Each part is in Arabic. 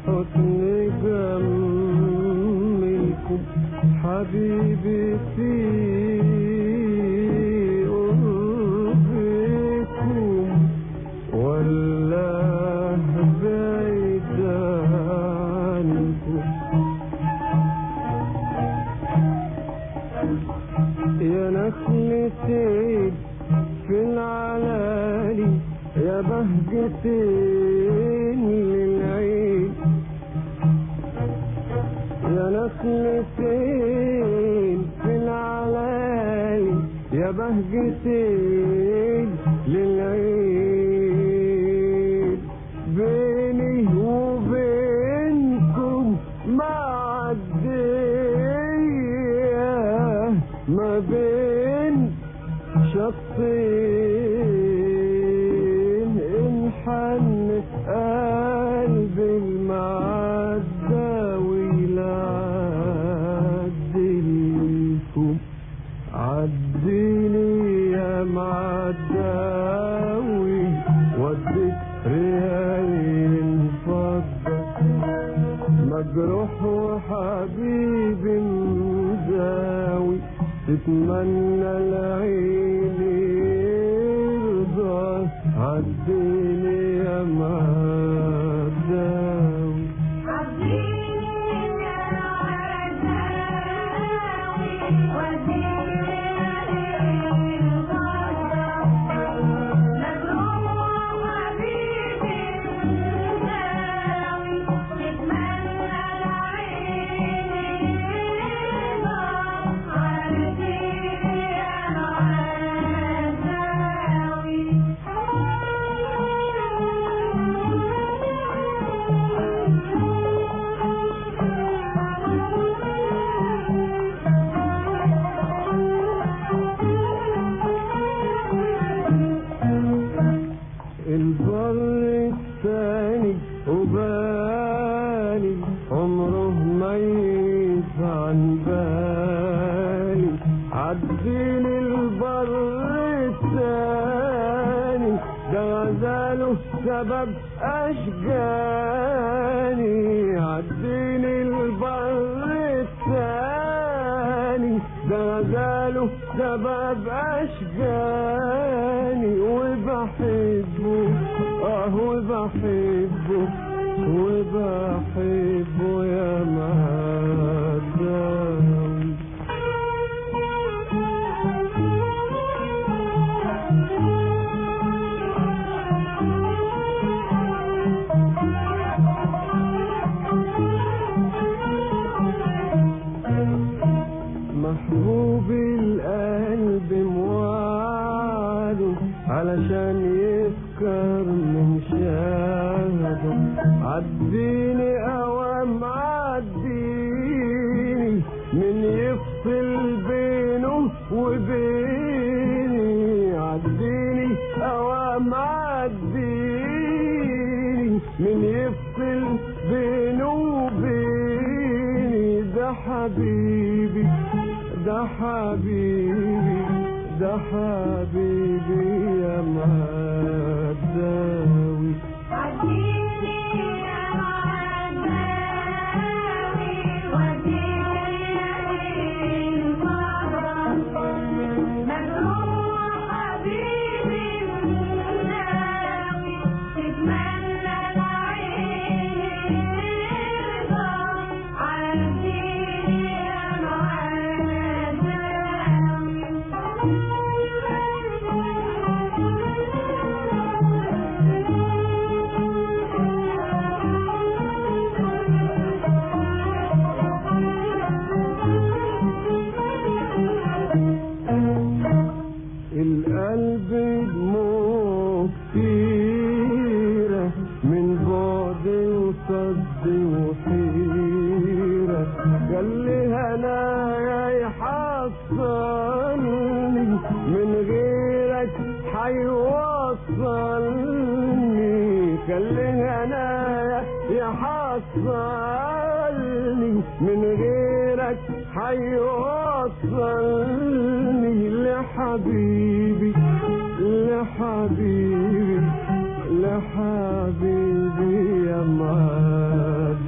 حسن جملكم حبيبي في قربكم ولا بعيد عنكم. يا نخلة عيد في العلالي يا بهجتين للعيد، يا نخلتين في العلالي يا بهجتين للعيد، بيني وبينكم معدية ما بين شطين، انحن قلب المعداوي لعدلكم. عديني يا معداوي وديك ريالي الفضة، مجروح وحبيبي مداوي تتمنى العين يرضى. عديني يا معداوي عديني يا معداوي وديني الفضة، مجروح وحبيبي مداوي تتمنى العين يرضى. عديني يا معداوي البر الثاني وبالي عمره ما يزعل بالي. عديني البر الثاني ده غزاله سبب أشجاني. عديني البر الثاني ده غزاله سبب أشجاني، وبحبه وبحبه وبحبه يا معداوي. محبوب القلب موعده علشان يسكر من شهده. عديني اوام عديني من يفصل بينه وبيني. عديني اوام عديني من يفصل بينه وبيني. ده حبيبي ده حبيبي ده حبيبي يا معداوي. عديني يا معداوي وديني الفضة، مجروح حبيبي مداوي تتمنى العين يرضى. عديني يا القلب دموع كتيرة من بعد وصد وحيرة، قال لي هنايا يحصلني من غيرك حيوصلني. قال لي هنايا يحصلني من غيرك حيوصلني. لحبيبي لحبيبي لحبيبي يا معداوي.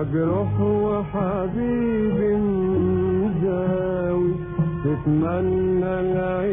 مجروح وحبيبي مزاوي تتمنى العيش